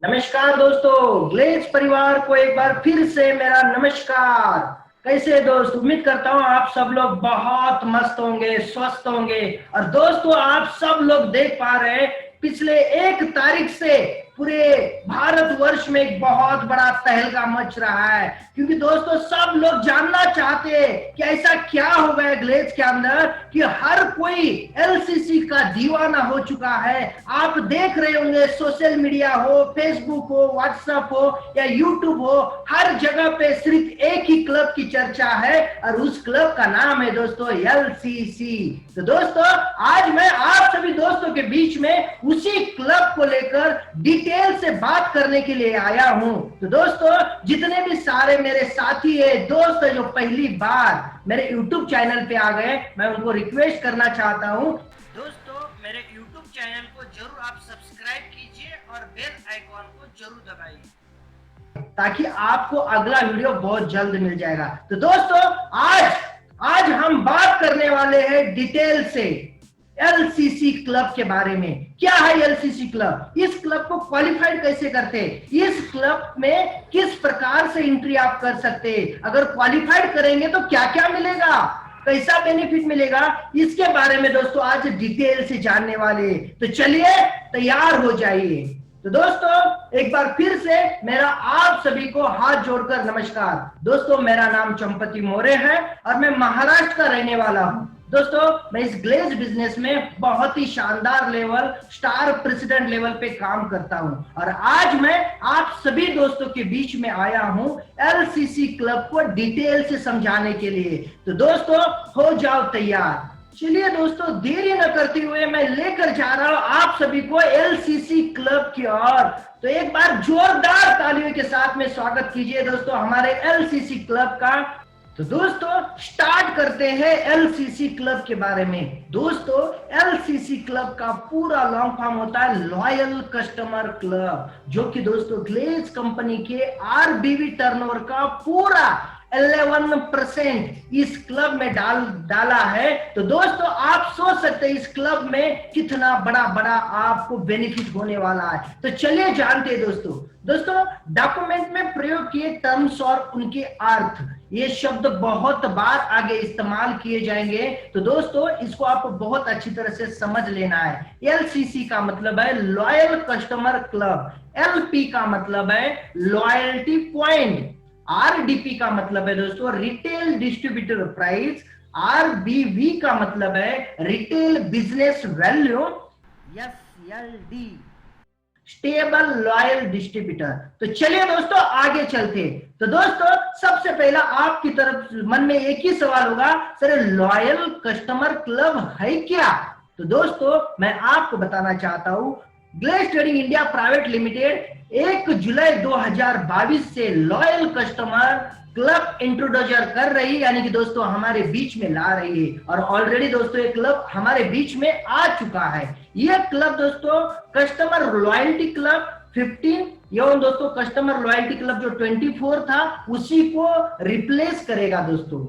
नमस्कार दोस्तों, ग्लेज परिवार को एक बार फिर से मेरा नमस्कार। कैसे दोस्त, उम्मीद करता हूँ आप सब लोग बहुत मस्त होंगे, स्वस्थ होंगे। और दोस्तों, आप सब लोग देख पा रहे हैं पिछले 1 तारीख से पूरे भारतवर्ष में एक बहुत बड़ा तहलका मच रहा है, क्योंकि दोस्तों सब लोग जानना चाहते हैं कि ऐसा क्या हो गया ग्लेज के अंदर कि हर कोई एलसीसी का दीवाना हो चुका है। आप देख रहे होंगे, सोशल मीडिया हो, फेसबुक हो, व्हाट्सएप हो या यूट्यूब हो, हर जगह पे सिर्फ एक ही क्लब की चर्चा है और उस क्लब का नाम है दोस्तों एलसीसी। तो दोस्तों, आज मैं आप सभी दोस्तों के बीच में उसी क्लब को लेकर डिटेल से बात करने के लिए आया हूं। तो दोस्तों, जितने भी सारे मेरे साथी है, दोस्त है जो पहली बार मेरे YouTube चैनल पे आ गए, मैं उनको रिक्वेस्ट करना चाहता हूं, दोस्तों मेरे YouTube चैनल को जरूर आप सब्सक्राइब कीजिए और बेल आइकॉन को जरूर दबाइए, ताकि आपको अगला वीडियो बहुत जल्द मिल जाएगा। तो दोस्तों, आज हम बात करने वाले हैं डिटेल से एलसीसी क्लब के बारे में। क्या है एलसीसी क्लब, इस क्लब को क्वालिफाइड कैसे करते हैं, इस क्लब में किस प्रकार से एंट्री आप कर सकते हैं, अगर क्वालिफाइड करेंगे तो क्या क्या मिलेगा, कैसा बेनिफिट मिलेगा, इसके बारे में दोस्तों आज डिटेल से जानने वाले। तो चलिए तैयार हो जाइए। तो दोस्तों, एक बार फिर से मेरा आप सभी को हाथ जोड़कर नमस्कार। दोस्तों, मेरा नाम चंपति मौर्य है और मैं महाराष्ट्र का रहने वाला हूं। दोस्तों, मैं इस ग्लेज बिजनेस में बहुत ही शानदार लेवल, स्टार प्रेसिडेंट लेवल पे काम करता हूं और आज मैं आप सभी दोस्तों के बीच में आया हूं एलसीसी क्लब को डिटेल से समझाने के लिए। तो दोस्तों, हो जाओ तैयार। चलिए दोस्तों, देरी न करते हुए मैं लेकर जा रहा हूं आप सभी को एलसीसी क्लब की ओर। तो एक बार जोरदार तालियों के साथ में स्वागत कीजिए दोस्तों हमारे एलसीसी क्लब का। तो दोस्तों, स्टार्ट करते हैं एलसीसी क्लब के बारे में। दोस्तों, एलसीसी क्लब का पूरा लॉन्ग फॉर्म होता है लॉयल कस्टमर क्लब, जो कि दोस्तों ग्लेज कंपनी के आरबीवी टर्नओवर का पूरा 11% इस क्लब में डाला है। तो दोस्तों, आप सोच सकते हैं इस क्लब में कितना बड़ा बड़ा आपको बेनिफिट होने वाला है। तो चलिए जानते हैं दोस्तों, डॉक्यूमेंट में प्रयोग किए टर्म्स और उनके अर्थ, ये शब्द बहुत बार आगे इस्तेमाल किए जाएंगे। तो दोस्तों, इसको आप बहुत अच्छी तरह से समझ लेना है। एलसीसी का मतलब है लॉयल कस्टमर क्लब, एलपी का मतलब है लॉयल्टी पॉइंट, आरडीपी का मतलब है दोस्तों रिटेल डिस्ट्रीब्यूटर प्राइस, आरबीवी का मतलब है retail business value, SLD stable loyal distributor. तो चलिए दोस्तों आगे चलते। तो दोस्तों, सबसे पहला आपकी तरफ मन में एक ही सवाल होगा, सर लॉयल कस्टमर क्लब है क्या? तो दोस्तों, मैं आपको बताना चाहता हूं, glaze trading India private limited 1 जुलाई 2022 से लॉयल कस्टमर क्लब इंट्रोड्यूसर कर रही है, यानी कि दोस्तों हमारे बीच में ला रही है। और ऑलरेडी दोस्तों ये क्लब हमारे बीच में आ चुका है। यह क्लब दोस्तों कस्टमर लॉयल्टी क्लब 15 एवं दोस्तों कस्टमर लॉयल्टी क्लब जो 24 था उसी को रिप्लेस करेगा। दोस्तों,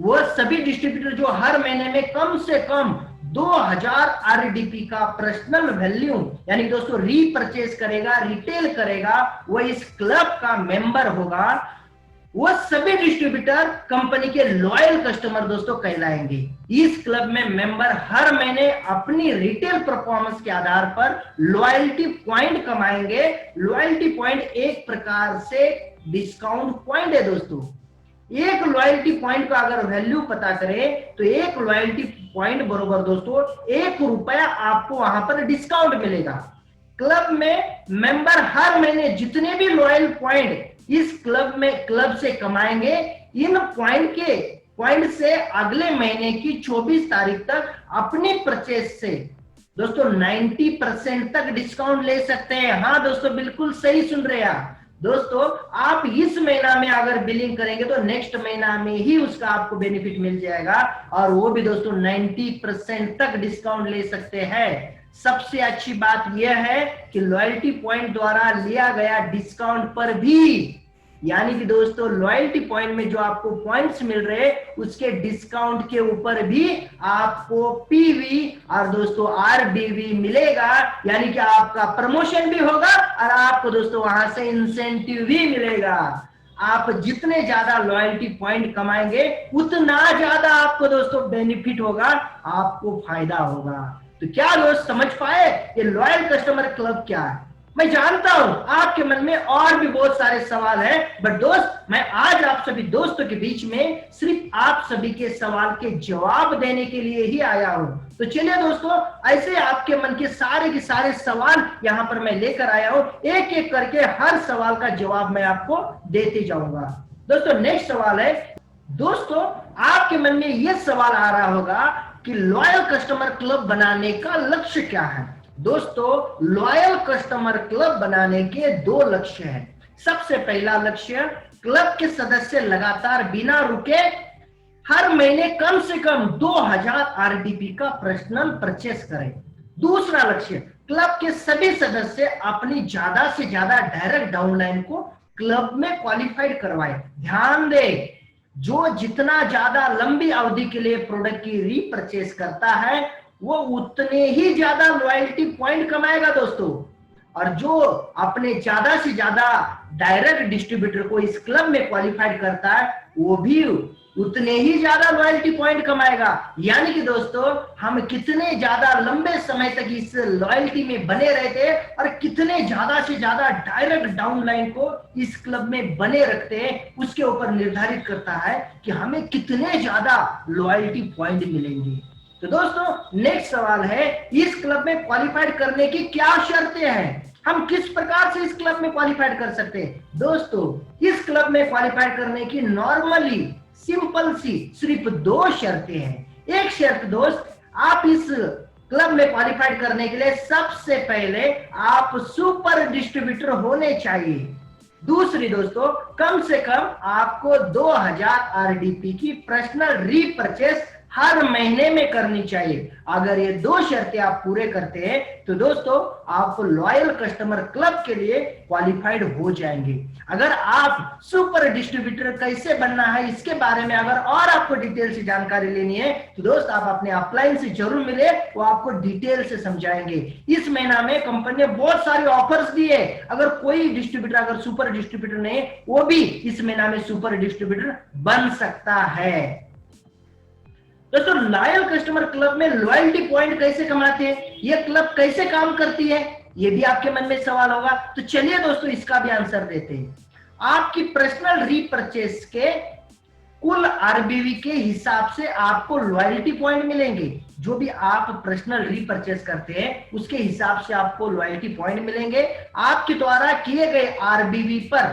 वो सभी डिस्ट्रीब्यूटर जो हर महीने में कम से कम 2000 आरडीपी का पर्सनल वैल्यू यानी दोस्तों रीपरचेज करेगा, रिटेल करेगा, वो इस क्लब का मेंबर होगा। वो सभी डिस्ट्रीब्यूटर कंपनी के लॉयल कस्टमर दोस्तों कहलाएंगे। इस क्लब में मेंबर हर महीने अपनी रिटेल परफॉर्मेंस के आधार पर लॉयल्टी पॉइंट कमाएंगे। लॉयल्टी पॉइंट एक प्रकार से डिस्काउंट पॉइंट है दोस्तों। एक लॉयल्टी पॉइंट का अगर वैल्यू पता करें तो एक लॉयल्टी पॉइंट बरोबर दोस्तों ₹1 आपको वहां पर डिस्काउंट मिलेगा। क्लब में मेंबर हर महीने जितने भी लॉयल पॉइंट इस क्लब से कमाएंगे, इन पॉइंट से अगले महीने की 24 तारीख तक अपनी परचेज से दोस्तों 90% तक डिस्काउंट ले सकते हैं। हाँ दोस्तों, बिल्कुल सही सुन रहे हैं आप। दोस्तों, आप इस महीना में अगर बिलिंग करेंगे तो नेक्स्ट महीना में ही उसका आपको बेनिफिट मिल जाएगा, और वो भी दोस्तों 90% तक डिस्काउंट ले सकते हैं। सबसे अच्छी बात यह है कि लॉयल्टी पॉइंट द्वारा लिया गया डिस्काउंट पर भी यानी कि दोस्तों लॉयल्टी पॉइंट में जो आपको पॉइंट्स मिल रहे उसके डिस्काउंट के ऊपर भी आपको पीवी और दोस्तों आरबीवी मिलेगा, यानी कि आपका प्रमोशन भी होगा और आपको दोस्तों वहां से इंसेंटिव भी मिलेगा। आप जितने ज्यादा लॉयल्टी पॉइंट कमाएंगे उतना ज्यादा आपको दोस्तों बेनिफिट होगा, आपको फायदा होगा। तो क्या दोस्त समझ पाए ये लॉयल कस्टमर क्लब क्या है? मैं जानता हूं आपके मन में और भी बहुत सारे सवाल हैं, बट दोस्त मैं आज आप सभी दोस्तों के बीच में सिर्फ आप सभी के सवाल के जवाब देने के लिए ही आया हूं। तो चलिए दोस्तों, ऐसे आपके मन के सारे सवाल यहां पर मैं लेकर आया हूं, एक एक करके हर सवाल का जवाब मैं आपको देते जाऊंगा। दोस्तों नेक्स्ट सवाल है, दोस्तों आपके मन में यह सवाल आ रहा होगा कि लॉयल कस्टमर क्लब बनाने का लक्ष्य क्या है? दोस्तों लॉयल कस्टमर क्लब बनाने के दो लक्ष्य हैं। सबसे पहला लक्ष्य, क्लब के सदस्य लगातार बिना रुके हर महीने कम से कम 2000 आरडीपी का पर्सनल परचेस करें। दूसरा लक्ष्य, क्लब के सभी सदस्य अपनी ज्यादा से ज्यादा डायरेक्ट डाउनलाइन को क्लब में क्वालिफाइड करवाए। ध्यान दे, जो जितना ज्यादा लंबी अवधि के लिए प्रोडक्ट की रीपरचेस करता है वो उतने ही ज्यादा लॉयल्टी पॉइंट कमाएगा दोस्तों, और जो अपने ज्यादा से ज्यादा डायरेक्ट डिस्ट्रीब्यूटर को इस क्लब में क्वालिफाइड करता है वो भी उतने ही ज्यादा लॉयल्टी पॉइंट कमाएगा। यानी कि दोस्तों हम कितने ज्यादा लंबे समय तक इस लॉयल्टी में बने रहते हैं और कितने ज्यादा से ज्यादा डायरेक्ट डाउनलाइन को इस क्लब में बने रखते हैं, उसके ऊपर निर्धारित करता है कि हमें कितने ज्यादा लॉयल्टी पॉइंट मिलेंगे। तो दोस्तों नेक्स्ट सवाल है, इस क्लब में क्वालिफाइड करने की क्या शर्तें हैं? हम किस प्रकार से इस क्लब में क्वालिफाइड कर सकते हैं? दोस्तों इस क्लब में क्वालिफाइड करने की नॉर्मली सिंपल सी सिर्फ दो शर्तें हैं। एक शर्त दोस्त, आप इस क्लब में क्वालिफाइड करने के लिए सबसे पहले आप सुपर डिस्ट्रीब्यूटर होने चाहिए। दूसरी दोस्तों, कम से कम आपको 2000 आरडीपी की पर्सनल रीपरचेस हर महीने में करनी चाहिए। अगर ये दो शर्तें आप पूरे करते हैं तो दोस्तों आप लॉयल कस्टमर क्लब के लिए क्वालिफाइड हो जाएंगे। अगर आप सुपर डिस्ट्रीब्यूटर कैसे बनना है इसके बारे में अगर और आपको डिटेल से जानकारी लेनी है तो दोस्त आप अपने अपलाइन से जरूर मिले, वो आपको डिटेल से समझाएंगे। इस महीना में कंपनी ने बहुत सारी ऑफर्स दी है, अगर कोई डिस्ट्रीब्यूटर अगर सुपर डिस्ट्रीब्यूटर नहीं वो भी इस महीना में सुपर डिस्ट्रीब्यूटर बन सकता है। दोस्तों लॉयल कस्टमर क्लब में लॉयल्टी पॉइंट कैसे कमाते हैं, ये क्लब कैसे काम करती है, ये भी आपके मन में सवाल होगा। तो चलिए दोस्तों इसका भी आंसर देते हैं। आपकी पर्सनल रीपरचेस के कुल आरबीवी के हिसाब से आपको लॉयल्टी पॉइंट मिलेंगे। जो भी आप पर्सनल रीपरचेस करते हैं उसके हिसाब से आपको लॉयल्टी पॉइंट मिलेंगे। आपके द्वारा किए गए आरबीवी पर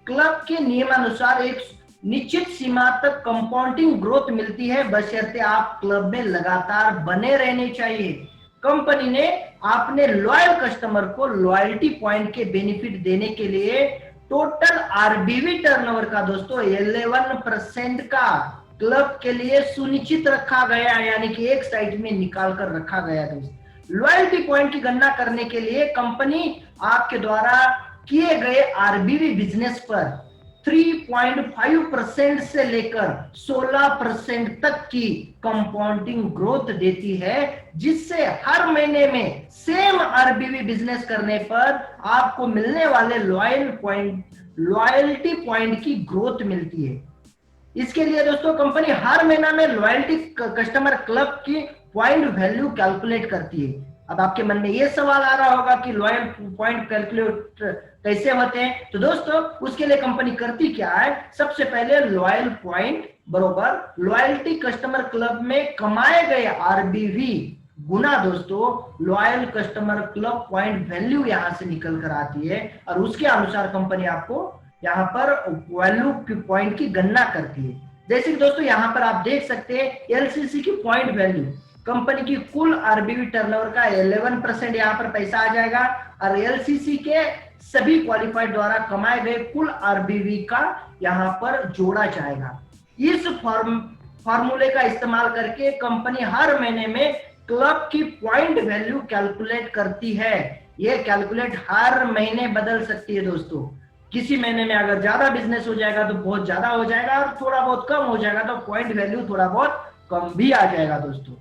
क्लब के नियमानुसार एक निश्चित सीमा तक कंपाउंडिंग ग्रोथ मिलती है, बशर्ते आप क्लब में लगातार बने रहने चाहिए। कंपनी ने अपने लॉयल कस्टमर को लॉयल्टी पॉइंट के बेनिफिट देने के लिए टोटल आरबीवी टर्नओवर का दोस्तों 11% का क्लब के लिए सुनिश्चित रखा गया, यानी कि एक साइड में निकाल कर रखा गया दोस्तों। लॉयल्टी पॉइंट की गणना करने के लिए कंपनी आपके द्वारा किए गए आरबीवी बिजनेस पर 3.5% से लेकर 16% तक की कंपाउंडिंग ग्रोथ देती है, जिससे हर महीने में सेम आरबीवी बिजनेस करने पर आपको मिलने वाले लॉयल्टी पॉइंट की ग्रोथ मिलती है। इसके लिए दोस्तों कंपनी हर महीना में लॉयल्टी कस्टमर क्लब की पॉइंट वैल्यू कैलकुलेट करती है। अब आपके मन में यह सवाल आ रहा होगा कि लॉयल पॉइंट कैलकुलेट कैसे होते हैं, तो दोस्तों उसके लिए कंपनी करती क्या है, सबसे पहले लॉयल पॉइंट बरोबर लॉयल्टी कस्टमर क्लब में कमाए गए आरबीवी गुना दोस्तों loyal customer club point value यहां से निकल कर आती है, और उसके अनुसार कंपनी आपको यहाँ पर वैल्यू की पॉइंट की गणना करती है। जैसे कि दोस्तों यहाँ पर आप देख सकते हैं एलसीसी की पॉइंट वैल्यू, कंपनी की कुल आरबीवी टर्नओवर का 11% यहाँ पर पैसा आ जाएगा, और एलसीसी के सभी क्वालिफाइड द्वारा कमाए गए कुल आरबीवी का यहाँ पर जोड़ा जाएगा। इस फॉर्मूले का इस्तेमाल करके कंपनी हर महीने में क्लब की पॉइंट वैल्यू कैलकुलेट करती है। यह कैलकुलेट हर महीने बदल सकती है दोस्तों। किसी महीने में अगर ज्यादा बिजनेस हो जाएगा तो बहुत ज्यादा हो जाएगा, और थोड़ा बहुत कम हो जाएगा तो पॉइंट वैल्यू थोड़ा बहुत कम भी आ जाएगा दोस्तों।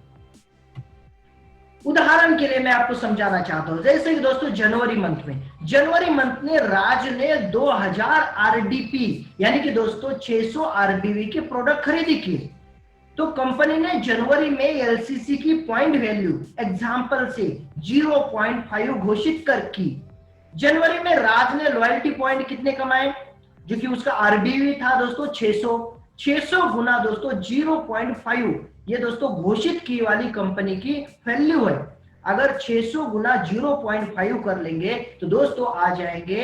उदाहरण के लिए मैं आपको समझाना चाहता हूं, जैसे कि दोस्तों जनवरी मंथ में राज ने 2000 आरडीपी यानी कि दोस्तों 600 आरबीवी के प्रोडक्ट खरीदी किए। तो कंपनी ने जनवरी में एलसीसी की पॉइंट वैल्यू एग्जांपल से 0.5 घोषित कर की। जनवरी में राज ने लॉयल्टी पॉइंट कितने कमाए, जो कि उसका आरबीवी था दोस्तों 600 गुना दोस्तों 0.5, ये दोस्तों घोषित की वाली कंपनी की वैल्यू है। अगर 600 गुना 0.5 कर लेंगे तो दोस्तों आ जाएंगे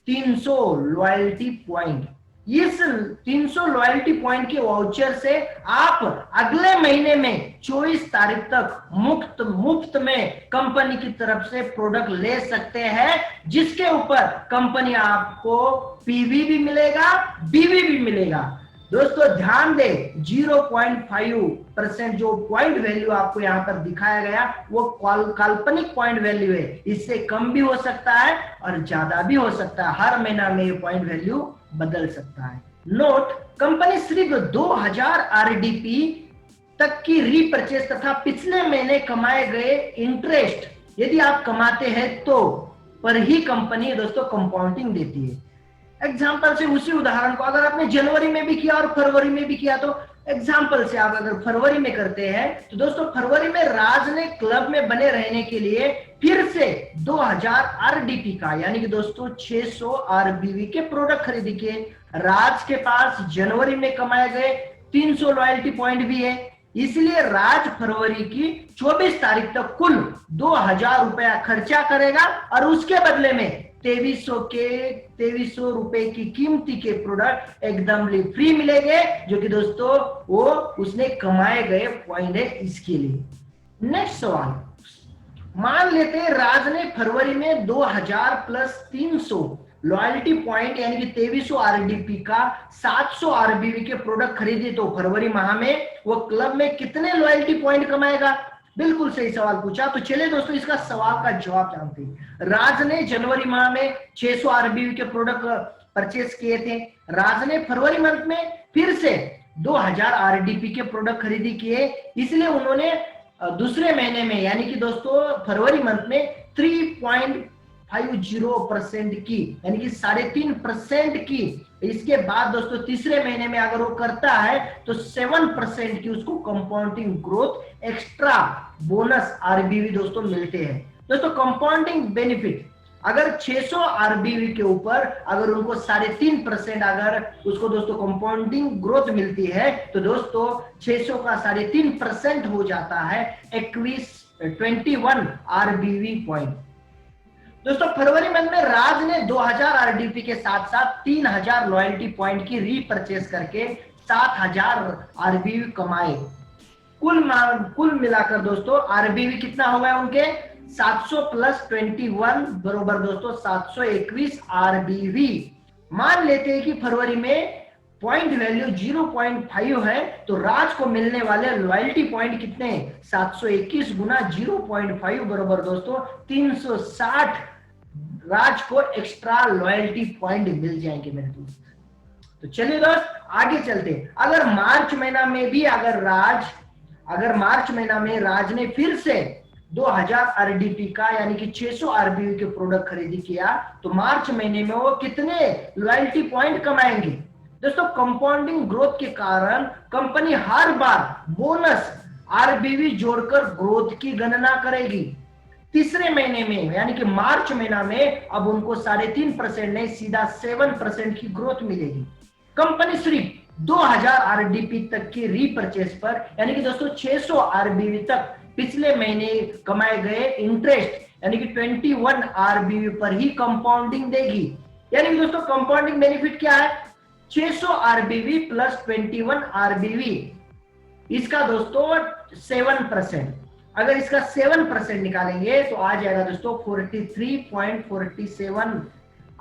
300 लॉयल्टी पॉइंट। इस 300 लॉयल्टी पॉइंट के वाउचर से आप अगले महीने में 24 तारीख तक मुफ्त में कंपनी की तरफ से प्रोडक्ट ले सकते हैं, जिसके ऊपर कंपनी आपको पीवी भी मिलेगा, बीवी भी मिलेगा। दोस्तों ध्यान दें, 0.5% जो पॉइंट वैल्यू आपको यहां पर दिखाया गया वो काल्पनिक पॉइंट वैल्यू है। इससे कम भी हो सकता है और ज्यादा भी हो सकता है, हर महीना में ये पॉइंट वैल्यू बदल सकता है। नोट, कंपनी सिर्फ 2000 आरडीपी तक की रीपरचेस तथा पिछले महीने कमाए गए इंटरेस्ट यदि आप कमाते हैं तो पर ही कंपनी दोस्तों कंपाउंडिंग देती है। एग्जाम्पल से उसी उदाहरण को अगर आपने जनवरी में भी किया और फरवरी में भी किया, तो एग्जाम्पल से आप अगर फरवरी में करते हैं तो दोस्तों फरवरी में राज ने क्लब में बने रहने के लिए फिर से 2000 आरडीपी का यानी कि दोस्तों 600 आरबीवी के प्रोडक्ट खरीदी किए। राज के पास जनवरी में कमाए गए 300 लॉयल्टी पॉइंट भी है, इसलिए राज फरवरी की 24 तारीख तक कुल 2000 रुपया खर्चा करेगा और उसके बदले में 2300 रुपए की कीमती के प्रोडक्ट एकदम फ्री मिलेंगे, जो कि दोस्तों वो उसने कमाए गए पॉइंट है इसके लिए। नेक्स्ट सवाल, मान लेते हैं राज ने फरवरी में 2000 प्लस 300 लॉयल्टी पॉइंट यानी कि 2300 आरडीपी का 700 आरबीवी के प्रोडक्ट खरीदे, तो फरवरी माह में वो क्लब में कितने लॉयल्टी पॉइंट कमाएगा? बिल्कुल सही सवाल पूछा। तो चलिए दोस्तों इसका सवाल का जवाब जानते हैं। राज ने जनवरी माह में 600 आरबीवी के प्रोडक्ट परचेस किए थे। राज ने फरवरी मंथ में फिर से 2000 आरडीपी के प्रोडक्ट खरीदी किए, इसलिए उन्होंने दूसरे महीने में यानी कि दोस्तों फरवरी मंथ में 3.50% की यानी कि 3.5% की। इसके बाद दोस्तों तीसरे महीने में अगर वो करता है तो 7% की उसको कंपाउंडिंग ग्रोथ एक्स्ट्रा बोनस आरबीवी दोस्तों मिलते हैं। दोस्तों कंपाउंडिंग बेनिफिट, अगर 600 आरबीवी के ऊपर अगर उनको 3.5% अगर उसको दोस्तों कंपाउंडिंग ग्रोथ मिलती है तो दोस्तों 600 का 3.5% हो जाता है 21 आरबीवी पॉइंट। दोस्तों फरवरी मंथ में राज ने 2000 आरडीपी के साथ साथ 3000 लॉयल्टी पॉइंट की रीपरचेस करके 7000 आरबीवी कमाए। कुल मिलाकर दोस्तों आरबीवी कितना हो गया उनके 700 प्लस 21 बरोबर दोस्तों 721 आरबीवी। मान लेते हैं कि फरवरी में पॉइंट वैल्यू 0.5 है, तो राज को मिलने वाले लॉयल्टी पॉइंट कितने 721 गुना 0.5 बरोबर दोस्तों 360 राज को एक्स्ट्रा लॉयल्टी पॉइंट मिल जाएंगे मेरे दोस्त। तो चलिए दोस्त आगे चलते। अगर मार्च महीना में भी अगर मार्च महीना में राज ने फिर से 2000 आरडीपी का यानी कि 600 आरबीवी के प्रोडक्ट खरीदी किया, तो मार्च महीने में वो कितने लॉयल्टी पॉइंट कमाएंगे? दोस्तों कंपाउंडिंग ग्रोथ के कारण कंपनी हर बार बोनस आरबीवी जोड़कर ग्रोथ की गणना करेगी। तीसरे महीने में यानी कि मार्च महीना में अब उनको 3.5% नहीं सीधा 7% की ग्रोथ मिलेगी। कंपनी सिर्फ 2000 आरडीपी तक की रीपरचेस पर यानी कि दोस्तों 600 आरबीवी तक पिछले महीने कमाए गए इंटरेस्ट यानी कि 21 आरबीवी पर ही कंपाउंडिंग देगी। यानी कि दोस्तों कंपाउंडिंग बेनिफिट क्या है 600 आरबीवी प्लस 21 आरबीवी, इसका दोस्तों 7%। अगर इसका 7% निकालेंगे तो आ जाएगा दोस्तों 43.47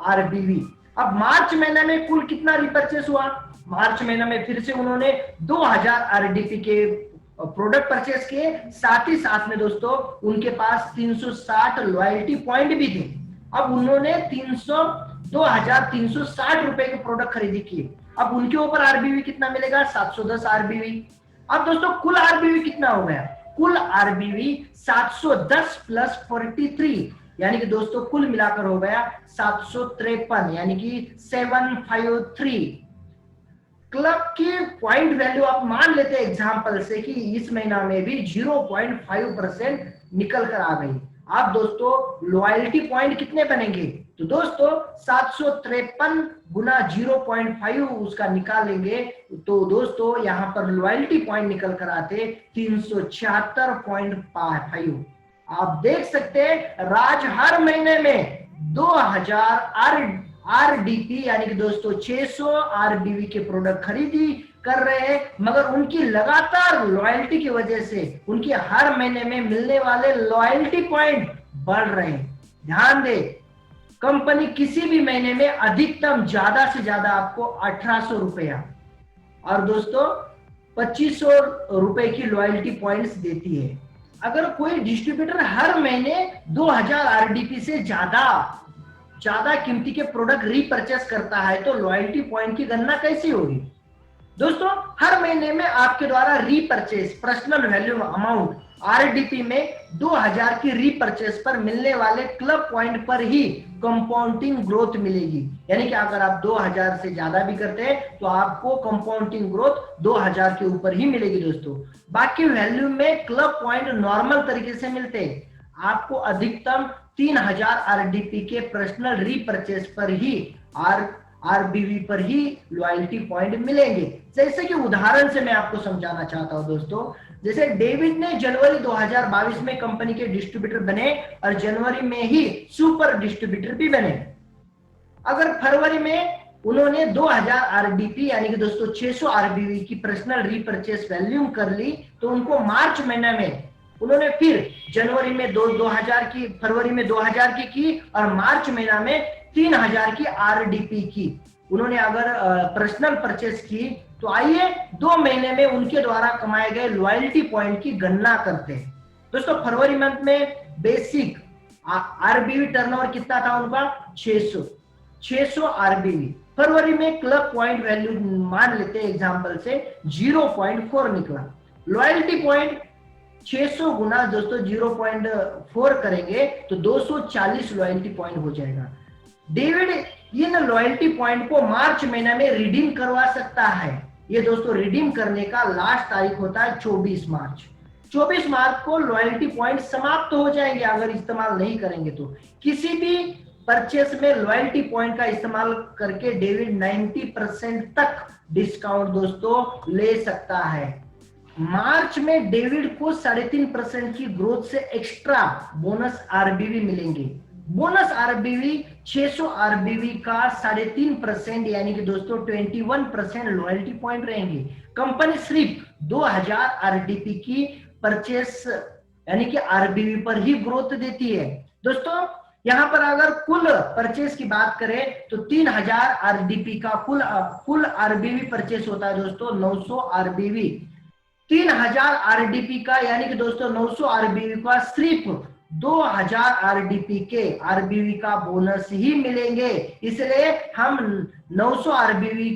आरबीवी। अब मार्च महीने में कुल कितना रिपर्चेस हुआ? मार्च महीने में फिर से उन्होंने 2000 आरडीपी के प्रोडक्ट परचेस किए, साथ ही साथ में दोस्तों उनके पास 360 लॉयल्टी पॉइंट भी थे। अब उन्होंने 2360 रुपए के प्रोडक्ट खरीदी किए। अब उनके ऊपर आरबीवी कितना मिलेगा? 710 आरबीवी। अब दोस्तों कुल आरबीवी कितना हो गया? कुल आरबीवी 710 प्लस 43, यानी कि दोस्तों कुल मिलाकर हो गया 753, यानी कि 753। क्लब की पॉइंट वैल्यू आप मान लेते हैं एग्जांपल से कि इस महीना में भी 0.5% निकल कर आ गई। आप दोस्तों लॉयल्टी पॉइंट कितने बनेंगे? तो दोस्तों 753 गुना 0.5 उसका निकालेंगे तो दोस्तों यहां पर लॉयल्टी पॉइंट निकल कर आते 376.5। आप देख सकते हैं राज हर महीने में 2000 आरडीपी यानी कि दोस्तों 600 आरबीवी के प्रोडक्ट खरीदी कर रहे हैं, मगर उनकी लगातार लॉयल्टी की वजह से उनके हर महीने में मिलने वाले लॉयल्टी पॉइंट बढ़ रहे हैं। ध्यान दे, कंपनी किसी भी महीने में अधिकतम ज्यादा से ज्यादा आपको 1800 रुपया और दोस्तों 2500 रुपए की लॉयल्टी पॉइंट्स देती है। अगर कोई डिस्ट्रीब्यूटर हर महीने 2000 आरडीपी से ज्यादा कीमती के प्रोडक्ट रीपरचेस करता है तो लॉयल्टी पॉइंट की गणना कैसी होगी? दोस्तों हर महीने में आपके द्वारा रीपरचेस पर्सनल वैल्यू अमाउंट आरडीपी में 2000 की रीपरचेस पर मिलने वाले क्लब पॉइंट पर ही कंपाउंडिंग ग्रोथ मिलेगी। यानी कि अगर आप 2000 से ज्यादा भी करते हैं तो आपको कंपाउंडिंग ग्रोथ 2000 के ऊपर ही मिलेगी दोस्तों। बाकी वैल्यू में क्लब पॉइंट नॉर्मल तरीके से मिलते हैं। आपको अधिकतम 3000 आरडीपी के पर्सनल रीपरचेस पर ही आरबीवी पर ही लॉयल्टी पॉइंट मिलेंगे। जैसे कि उदाहरण से मैं आपको समझाना चाहता हूं दोस्तों, जैसे डेविड ने जनवरी 2022 में कंपनी के डिस्ट्रीब्यूटर बने और जनवरी में ही सुपर डिस्ट्रीब्यूटर भी बने। अगर फरवरी में उन्होंने 2000 आरडीपी यानी कि दोस्तों 600 आरबीवी की पर्सनल रीपरचेस वैल्यूम कर ली तो उनको मार्च महीने में उन्होंने फिर जनवरी में 2000 की, फरवरी में 2000 की और मार्च महीना में 3000 की आरडीपी की उन्होंने अगर पर्सनल परचेस की तो आइए 2 महीने में उनके द्वारा कमाए गए लॉयल्टी पॉइंट की गणना करते हैं। दोस्तों फरवरी मंथ में बेसिक आरबीवी टर्नओवर कितना था उनका? 600 आरबीवी। फरवरी में क्लब पॉइंट वैल्यू मान लेते हैं एग्जांपल से 0.4 निकला। लॉयल्टी पॉइंट 600 गुना दोस्तों 0.4 करेंगे तो 240 लॉयल्टी पॉइंट हो जाएगा। डेविड इन लॉयल्टी पॉइंट को मार्च महीने में रिडीम करवा सकता है। ये दोस्तों रिडीम करने का लास्ट तारीख होता है 24 मार्च। 24 मार्च को लॉयल्टी पॉइंट समाप्त हो जाएंगे अगर इस्तेमाल नहीं करेंगे तो। किसी भी परचेस में लॉयल्टी पॉइंट का इस्तेमाल करके डेविड 90% तक डिस्काउंट दोस्तों ले सकता है। मार्च में डेविड को 3.5% की ग्रोथ से एक्स्ट्रा बोनस आरबीवी मिलेंगे। बोनस आरबीवी 600 आरबीवी का 3.5% यानी कि दोस्तों 21% लॉयल्टी पॉइंट रहेंगे। कंपनी सिर्फ 2000 आरडीपी की परचेस यानी कि आरबीवी पर ही ग्रोथ देती है। दोस्तों यहां पर अगर कुल परचेस की बात करें तो 3000 आरडीपी का कुल आरबीवी परचेस होता है दोस्तों 900 आरबीवी। 3000 आरडीपी का यानी कि दोस्तों 900 आरबीवी का सिर्फ 2000 आरडीपी के आरबीवी का बोनस ही मिलेंगे। इसलिए हम 900 आरबीवी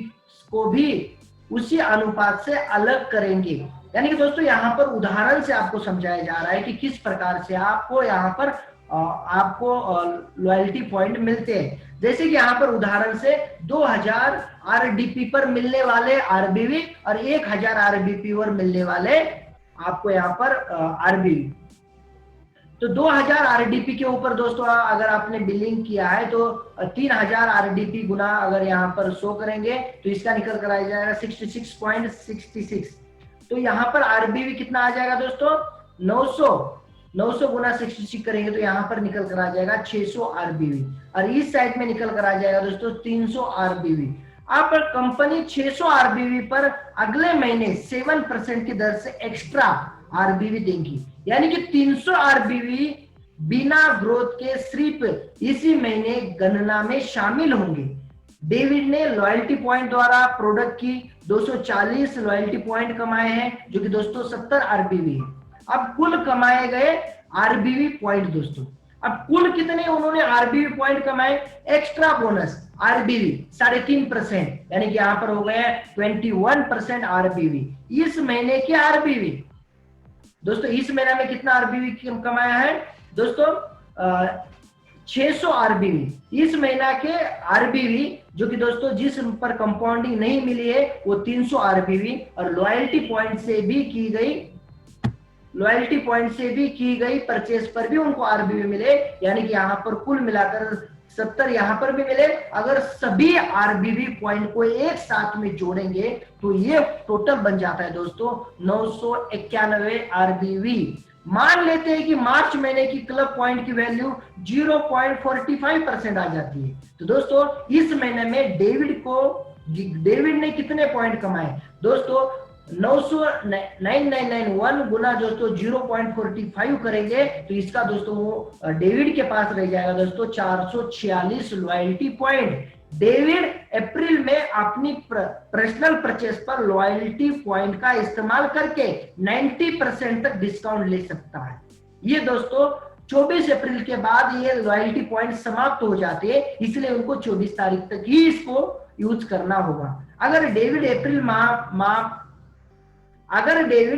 को भी उसी अनुपात से अलग करेंगे। यानी कि दोस्तों यहाँ पर उदाहरण से आपको समझाया जा रहा है कि किस प्रकार से आपको यहाँ पर लॉयल्टी पॉइंट मिलते हैं। जैसे कि यहाँ पर उदाहरण से 2000 आरडीपी पर मिलने वाले आरबीवी और 1000 आरबीपी पर मिलने वाले आपको यहाँ पर आरबीवी। तो 2000 आरडीपी के ऊपर दोस्तों अगर आपने बिलिंग किया है तो 3000 आरडीपी गुना अगर यहाँ पर शो करेंगे तो इसका निकल कर आ जाएगा 66.66। तो यहाँ पर आरबीवी कितना आ जाएगा दोस्तों? 900 गुना 66 करेंगे तो यहाँ पर निकल कर आ जाएगा 600 आरबीवी और इस साइड में निकल कर आ जाएगा दोस्तों 300 आरबीवी। अब कंपनी 600 आरबीवी पर अगले महीने 7% की दर से एक्स्ट्रा आरबीवी देंगी। यानी कि 300 आरबीवी बिना ग्रोथ के सिर्फ इसी महीने गणना में शामिल होंगे। डेविड ने लॉयल्टी पॉइंट द्वारा प्रोडक्ट की 240 लॉयल्टी पॉइंट कमाए हैं जो कि दोस्तों 70 आरबीवी है। अब कुल कमाए गए आरबीवी पॉइंट दोस्तों, अब कुल कितने उन्होंने आरबीवी पॉइंट कमाए, एक्स्ट्रा बोनस आरबीवी 3.5%, यानी कि यहां पर हो गए 21% आरबीवी इस महीने की आरबीवी। दोस्तों इस महीने में कितना आरबीवी कमाया है दोस्तों, 600 आरबीवी इस महीना के आरबीवी, जो कि दोस्तों जिस पर कंपाउंडिंग नहीं मिली है वो 300 आरबीवी, और लॉयल्टी पॉइंट से भी की गई परचेस पर भी उनको आरबीवी मिले, यानी कि यहाँ पर कुल मिलाकर 70 यहाँ पर भी मिले। अगर सभी आरबीवी पॉइंट को एक साथ में जोड़ेंगे तो ये टोटल बन जाता है दोस्तों 991 आरबीवी। मान लेते हैं कि मार्च महीने की क्लब पॉइंट की वैल्यू 0.45% आ जाती है, तो दोस्तों इस महीने में डेविड ने कितने पॉइंट कमाए दोस्तों, 991 गुना दोस्तों 0.45 करेंगे तो इसका दोस्तों डेविड के पास रह जाएगा दोस्तों 446 लॉयल्टी पॉइंट। डेविड अप्रैल में अपनी पर्सनल परचेस पर लॉयल्टी पॉइंट का इस्तेमाल करके 90% तक डिस्काउंट ले सकता है। ये दोस्तों 24 अप्रैल के बाद ये लॉयल्टी पॉइंट समाप्त हो जाते हैं, इसलिए उनको 24 तारीख तक ही इसको यूज करना होगा। अगर डेविड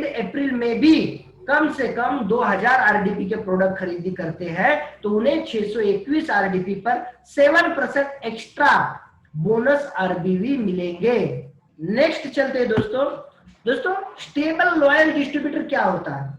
अप्रैल में भी कम से कम 2000 आरडीपी के प्रोडक्ट खरीदी करते हैं तो उन्हें 621 आरडीपी पर 7% एक्स्ट्रा बोनस आरबीवी मिलेंगे। नेक्स्ट चलते हैं दोस्तों स्टेबल लॉयल डिस्ट्रीब्यूटर क्या होता है,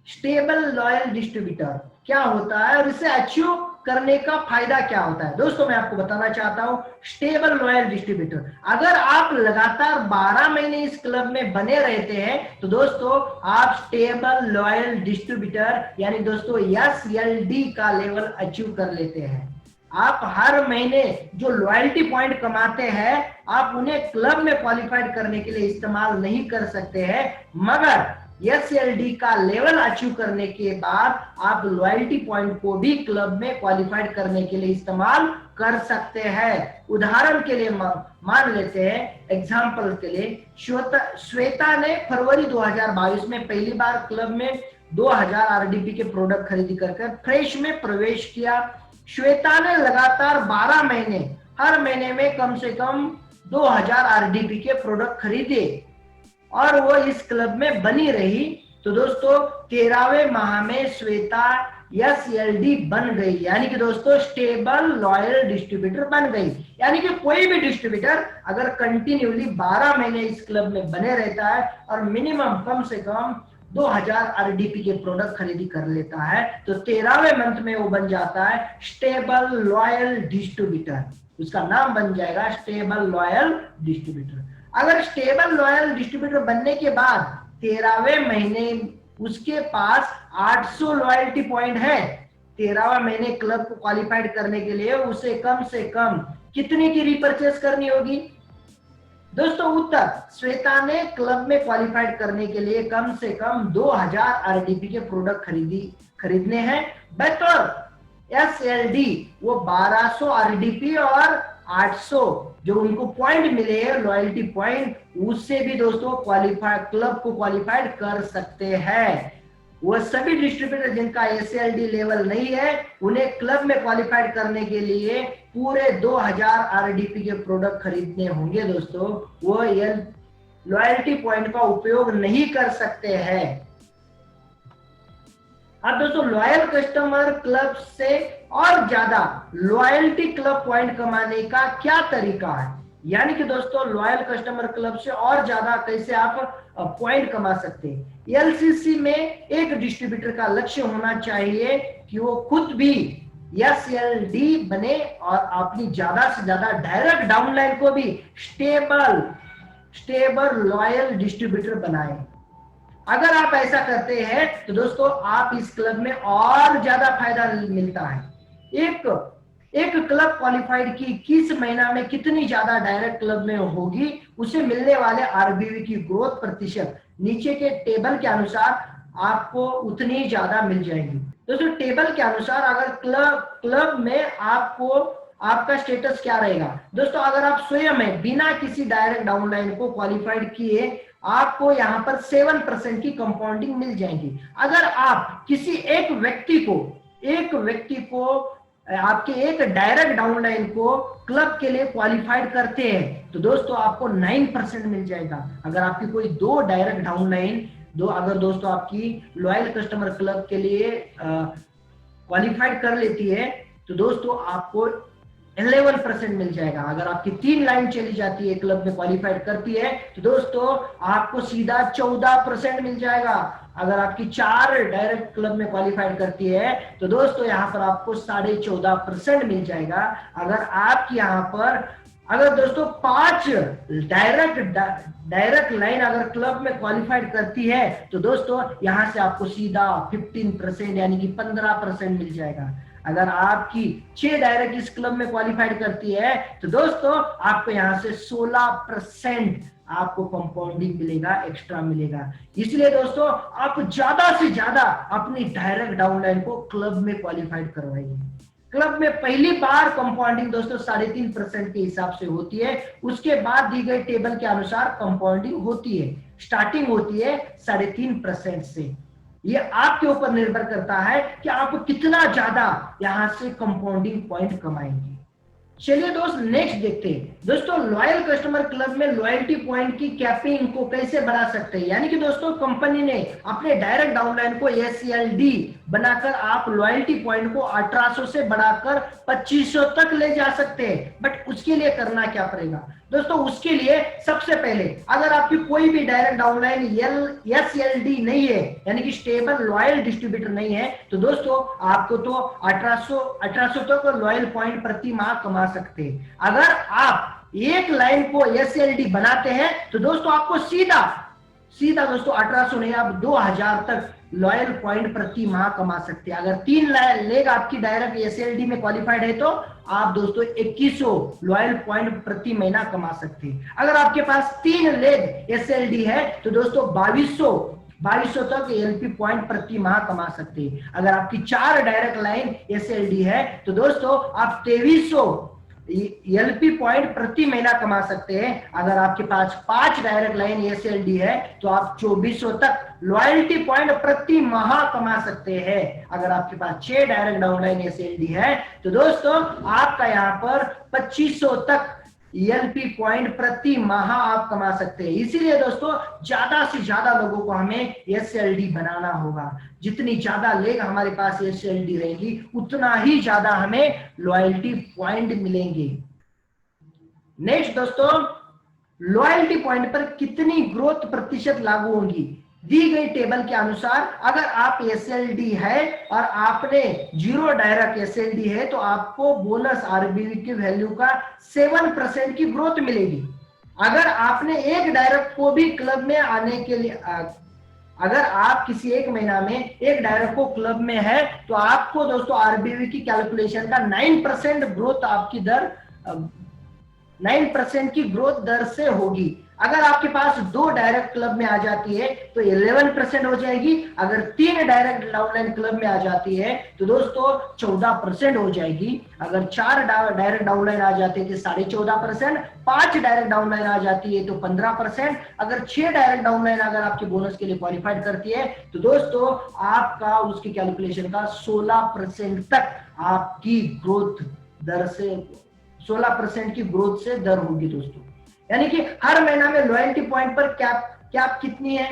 स्टेबल लॉयल डिस्ट्रीब्यूटर क्या होता है और इसे अचीव करने का फायदा क्या होता है। दोस्तों मैं आपको बताना चाहता हूं स्टेबल लॉयल डिस्ट्रीब्यूटर, अगर आप लगातार 12 महीने इस क्लब में बने रहते हैं तो दोस्तों आप स्टेबल लॉयल डिस्ट्रीब्यूटर यानी दोस्तों SLD का लेवल अचीव कर लेते हैं। आप हर महीने जो लॉयल्टी पॉइंट कमाते हैं आप उन्हें क्लब में क्वालिफाइड करने के लिए इस्तेमाल नहीं कर सकते हैं, मगर SLD का लेवल अचीव करने के बाद आप लॉयल्टी पॉइंट को भी क्लब में क्वालिफाइड करने के लिए इस्तेमाल कर सकते हैं। उदाहरण के लिए मान लेते हैं, एग्जांपल के लिए श्वेता ने फरवरी 2022 में पहली बार क्लब में 2000 आरडीपी के प्रोडक्ट खरीदी कर फ्रेश में प्रवेश किया। श्वेता ने लगातार 12 महीने हर महीने में कम से कम 2000 आरडीपी के प्रोडक्ट खरीदे और वो इस क्लब में बनी रही, तो दोस्तों 13वें माह में श्वेता SLD बन गई, यानी कि दोस्तों स्टेबल लॉयल डिस्ट्रीब्यूटर बन गई। यानी कि कोई भी डिस्ट्रीब्यूटर अगर कंटिन्यूली 12 महीने इस क्लब में बने रहता है और मिनिमम कम से कम 2000 आरडीपी के प्रोडक्ट खरीदी कर लेता है तो 13वें मंथ में वो बन जाता है स्टेबल लॉयल डिस्ट्रीब्यूटर, उसका नाम बन जाएगा स्टेबल लॉयल डिस्ट्रीब्यूटर। अगर स्टेबल लॉयल डिस्ट्रीब्यूटर बनने के बाद 13वें महीने उसके पास 800 लॉयल्टी पॉइंट है, 13वां महीने क्लब को क्वालिफाइड करने के लिए उसे कम से कम कितनी की रिपर्चेस करनी होगी दोस्तों, उत्तर श्वेता ने क्लब में क्वालिफाइड करने के लिए कम से कम 2000 आरडीपी के प्रोडक्ट खरीदने हैं। बतौर SLD वो 1200 आरडीपी और 800 जो उनको पॉइंट मिले हैं लॉयल्टी पॉइंट, उससे भी दोस्तों क्लब को क्वालिफाइड कर सकते हैं। वो सभी डिस्ट्रीब्यूटर जिनका SLD लेवल नहीं है उन्हें क्लब में क्वालिफाइड करने के लिए पूरे 2000 आरडीपी के प्रोडक्ट खरीदने होंगे दोस्तों, वो ये लॉयल्टी पॉइंट का उपयोग नहीं कर सकते हैं। अब दोस्तों लॉयल कस्टमर क्लब से और ज्यादा लॉयल्टी क्लब पॉइंट कमाने का क्या तरीका है, यानी कि दोस्तों लॉयल कस्टमर क्लब से और ज्यादा कैसे आप पॉइंट कमा सकते हैं। LCC में एक डिस्ट्रीब्यूटर का लक्ष्य होना चाहिए कि वो खुद भी SLD बने और अपनी ज्यादा से ज्यादा डायरेक्ट डाउनलाइन को भी स्टेबल लॉयल डिस्ट्रीब्यूटर बनाए। अगर आप ऐसा करते हैं तो दोस्तों आप इस क्लब में और ज्यादा फायदा मिलता है। एक क्लब क्वालिफाइड की किस महीना में कितनी ज्यादा डायरेक्ट क्लब में होगी, उसे मिलने वाले आरबीवी की ग्रोथ प्रतिशत नीचे के टेबल के अनुसार आपको उतनी ज्यादा मिल जाएगी। दोस्तों टेबल के अनुसार अगर क्लब में आपका स्टेटस क्या रहेगा दोस्तों, अगर आप स्वयं में बिना किसी डायरेक्ट डाउनलाइन को क्वालिफाइड किए आपको यहाँ पर 7% की कंपाउंडिंग मिल जाएगी। अगर आप किसी एक व्यक्ति को एक व्यक्ति को, आपके एक डायरेक्ट डाउनलाइन को क्लब के लिए क्वालिफाइड करते हैं तो दोस्तों आपको 9% मिल जाएगा। अगर आपकी कोई दो डायरेक्ट डाउनलाइन, अगर दोस्तों आपकी लॉयल कस्टमर क्लब के लिए क्वालिफाइड कर लेती है तो दोस्तों आपको 11% मिल जाएगा। अगर आपकी 3 लाइन चली जाती है, क्लब में क्वालिफाइड करती है तो दोस्तों आपको सीधा 14% मिल जाएगा। अगर आपकी 4 डायरेक्ट क्लब में क्वालिफाइड करती है तो दोस्तों यहाँ पर आपको 14.5% मिल जाएगा। अगर आपकी यहाँ पर, अगर दोस्तों 5 डायरेक्ट लाइन अगर क्लब में क्वालिफाइड करती है तो दोस्तों यहाँ से आपको सीधा 15% यानी कि 15% मिल जाएगा। अगर आपकी 6 डायरेक्ट इस क्लब में क्वालिफाइड करती है तो दोस्तों आपको यहाँ से 16% आपको कंपाउंडिंग मिलेगा, एक्स्ट्रा मिलेगा। इसलिए दोस्तों आप ज्यादा से ज्यादा अपनी डायरेक्ट डाउनलाइन को क्लब में क्वालिफाइड करवाइए। क्लब में पहली बार कंपाउंडिंग दोस्तों 3.5% के हिसाब से होती है। उसके बाद दी गई टेबल के अनुसार कंपाउंडिंग होती है, स्टार्टिंग होती है 3.5% से। ये आपके ऊपर निर्भर करता है कि आप कितना ज्यादा यहां से कंपाउंडिंग पॉइंट कमाएंगे। चलिए दोस्त नेक्स्ट देखते हैं। दोस्तों लॉयल कस्टमर क्लब में लॉयल्टी पॉइंट की कैपिंग को कैसे बढ़ा सकते हैं, यानी कि दोस्तों कंपनी ने अपने डायरेक्ट डाउनलाइन को SLD बनाकर आप लॉयल्टी पॉइंट को 1800 से बढ़ाकर 2500 तक ले जा सकते हैं। बट उसके लिए करना क्या पड़ेगा दोस्तों? उसके लिए सबसे पहले अगर आपकी कोई भी डायरेक्ट डाउनलाइन SLD नहीं है, यानी कि स्टेबल लॉयल डिस्ट्रीब्यूटर नहीं है, तो दोस्तों आपको तो 1800 तक लॉयल पॉइंट प्रति माह कमा सकते हैं। अगर आप एक लाइन को SLD बनाते हैं तो दोस्तों आपको सीधा दोस्तों 1800 नहीं, आप 2000 तक लॉयल पॉइंट प्रति माह कमा सकते हैं। अगर 3 लेग आपकी डायरेक्ट SLD में क्वालिफाइड है तो आप दोस्तों 2100 लॉयल पॉइंट प्रति महीना कमा सकते हैं। अगर आपके पास 3 लेग SLD है तो दोस्तों 2200 तक LP पॉइंट प्रति माह कमा सकते हैं। अगर आपकी 4 डायरेक्ट लाइन SLD है तो दोस्तों आप 2300 LP पॉइंट प्रति महीना कमा सकते हैं। अगर आपके पास 5 डायरेक्ट लाइन SLD है तो आप 2400 तक लॉयल्टी पॉइंट प्रति माह कमा सकते हैं। अगर आपके पास 6 डायरेक्ट डाउनलाइन SLD है तो दोस्तों आपका यहाँ पर 2500 तक LP पॉइंट प्रति माह आप कमा सकते हैं। इसीलिए दोस्तों ज्यादा से ज्यादा लोगों को हमें SLD बनाना होगा। जितनी ज्यादा लेग हमारे पास SLD रहेगी उतना ही ज्यादा हमें लॉयल्टी पॉइंट मिलेंगे। नेक्स्ट दोस्तों, लॉयल्टी पॉइंट पर कितनी ग्रोथ प्रतिशत लागू होगी? दी गई टेबल के अनुसार अगर आप SLD है और आपने 0 डायरेक्ट SLD है तो आपको बोनस RBV की वैल्यू का 7% की ग्रोथ मिलेगी। अगर आपने एक डायरेक्ट को भी क्लब में आने के लिए, अगर आप किसी एक महीना में एक डायरेक्ट को क्लब में है तो आपको दोस्तों RBV की कैलकुलेशन का 9% ग्रोथ आपकी दर 9% की ग्रोथ दर से होगी। अगर आपके पास 2 डायरेक्ट क्लब में आ जाती है तो 11% हो जाएगी। अगर 3 डायरेक्ट डाउनलाइन क्लब में आ जाती है तो दोस्तों 14% हो जाएगी। अगर 4 डायरेक्ट डाउनलाइन आ जाती है तो 14.5%, 5 डायरेक्ट डाउनलाइन आ जाती है तो 15%, अगर 6 डायरेक्ट डाउनलाइन अगर आपके बोनस के लिए क्वालिफाइड करती है तो दोस्तों आपका उसकी कैलकुलेशन का 16% तक आपकी ग्रोथ दर से 16% की ग्रोथ से दर होगी दोस्तों। यानी कि हर महीना में लॉयल्टी पॉइंट पर कैप कितनी है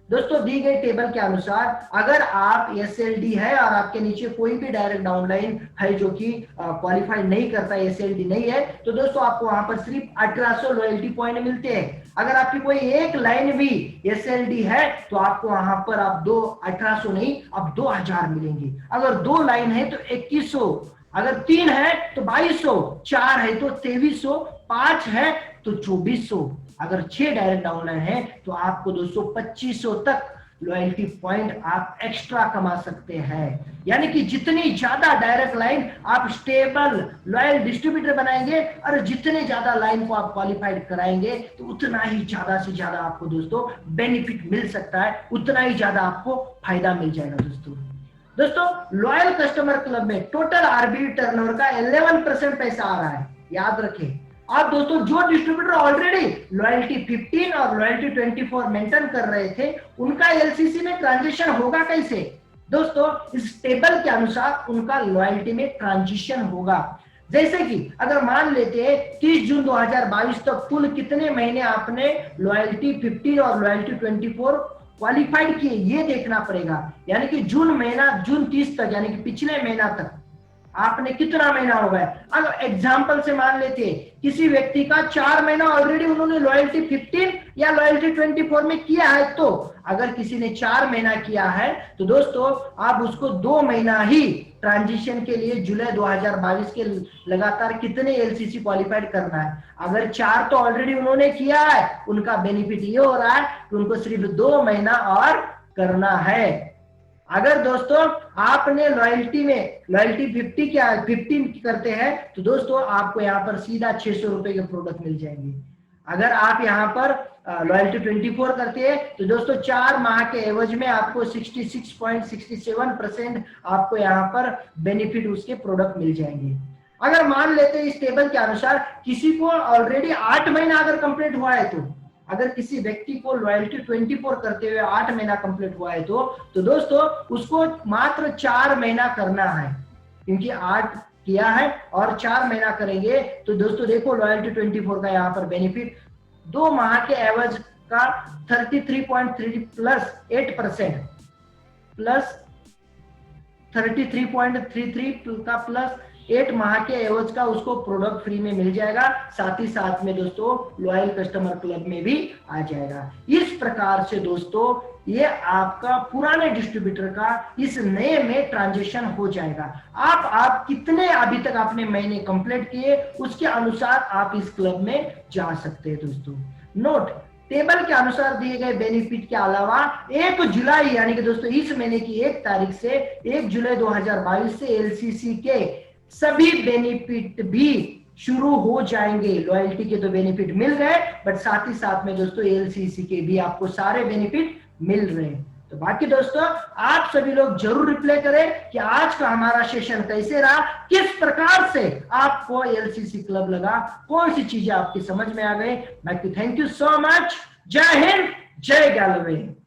दोस्तों? दी गई टेबल के अनुसार अगर आप SLD है और आपके नीचे कोई भी डायरेक्ट डाउनलाइन है जो कि क्वालिफाई नहीं करता, SLD नहीं है, तो दोस्तों आपको वहां पर सिर्फ 1800 लॉयल्टी पॉइंट मिलते हैं। अगर आपकी कोई एक लाइन भी SLD है तो आपको वहां पर आप 1800 नहीं, अब 2000 मिलेंगे। अगर 2 लाइन है तो 2100, अगर 3 है तो 2200, 4 है तो 2300, 5 है तो 2400, अगर 6 डायरेक्ट डाउनलाइन है तो आपको दोस्तों 2500 तक लॉयल्टी पॉइंट आप एक्स्ट्रा कमा सकते हैं। यानी कि जितनी ज्यादा डायरेक्ट लाइन आप स्टेबल लॉयल डिस्ट्रीब्यूटर बनाएंगे और जितने ज्यादा लाइन को आप क्वालिफाइड कराएंगे तो उतना ही ज्यादा से ज्यादा आपको दोस्तों बेनिफिट मिल सकता है, उतना ही ज्यादा आपको फायदा मिल जाएगा दोस्तों लॉयल कस्टमर क्लब में टोटल RBV टर्नओवर का 11% पैसा आ रहा है। याद रखें आप दोस्तों, जो डिस्ट्रीब्यूटर ऑलरेडी लॉयल्टी 15 और लॉयल्टी 24 मेंटेन कर रहे थे उनका LCC में ट्रांजेक्शन होगा कैसे? दोस्तों इस टेबल के अनुसार उनका लॉयल्टी में ट्रांजिशन होगा। जैसे कि अगर मान लेते हैं 30 जून 2022 तक कुल कितने महीने आपने लॉयल्टी 15 और लॉयल्टी 24 क्वालिफाइड किए, ये देखना पड़ेगा। यानी कि जून 30 तक, यानी कि पिछले महीना तक आपने कितना महीना हो गया। अगर एग्जाम्पल से मान लेते किसी व्यक्ति का 4 महीना ऑलरेडी उन्होंने लॉयल्टी 15 या लॉयल्टी 24 में किया है, तो अगर किसी ने 4 महीना किया है तो दोस्तों आप उसको 2 महीना ही ट्रांजिशन के लिए जुलाई 2022 के लगातार कितने एलसीसी क्वालिफाइड करना है। अगर 4 तो ऑलरेडी उन्होंने किया है, उनका बेनिफिट ये हो रहा है कि उनको सिर्फ 2 महीना और करना है। अगर दोस्तों आपने लॉयल्टी 15 करते हैं तो दोस्तों आपको यहाँ पर सीधा 600 रुपए के प्रोडक्ट मिल जाएंगे। अगर आप यहाँ पर लॉयल्टी 24 करते हैं तो दोस्तों 4 माह के एवज में आपको 66.67% आपको यहाँ पर बेनिफिट उसके प्रोडक्ट मिल जाएंगे। अगर मान लेते हैं इस टेबल के अनुसार किसी को ऑलरेडी 8 महीना अगर कंप्लीट हुआ है, तो अगर किसी व्यक्ति को लॉयल्टी 24 करते हुए 8 महीना कंप्लीट हुआ है तो दोस्तों उसको मात्र 4 महीना करना है, क्योंकि 8 किया है और 4 महीना करेंगे तो दोस्तों देखो लॉयल्टी 24 का यहाँ पर बेनिफिट 2 माह के एवरेज का 33.3 प्लस 8% प्लस 33.33 का प्लस 8 माह के एवज का उसको प्रोडक्ट फ्री में मिल जाएगा। साथ ही साथ में दोस्तों लॉयल कस्टमर क्लब में भी आ जाएगा। इस प्रकार से दोस्तों ये आपका पुराने डिस्ट्रीब्यूटर का इस नए में ट्रांजेक्शन हो जाएगा। आप कितने अभी तक आपने महीने कंप्लीट किए उसके अनुसार आप इस क्लब में जा सकते हैं। दोस्तों नोट, टेबल के अनुसार दिए गए बेनिफिट के अलावा 1 जुलाई यानी कि दोस्तों इस महीने की 1 तारीख से 1 जुलाई 2022 से एलसीसी के सभी बेनिफिट भी शुरू हो जाएंगे। लॉयल्टी के तो बेनिफिट मिल गए, बट साथ ही साथ में दोस्तों एलसीसी के भी आपको सारे बेनिफिट मिल रहे हैं। तो बाकी दोस्तों आप सभी लोग जरूर रिप्लाई करें कि आज का हमारा सेशन कैसे रहा, किस प्रकार से आपको एलसीसी क्लब लगा, कौन सी चीजें आपकी समझ में आ गई। बाकी थैंक यू सो मच। जय हिंद, जय गैलवे।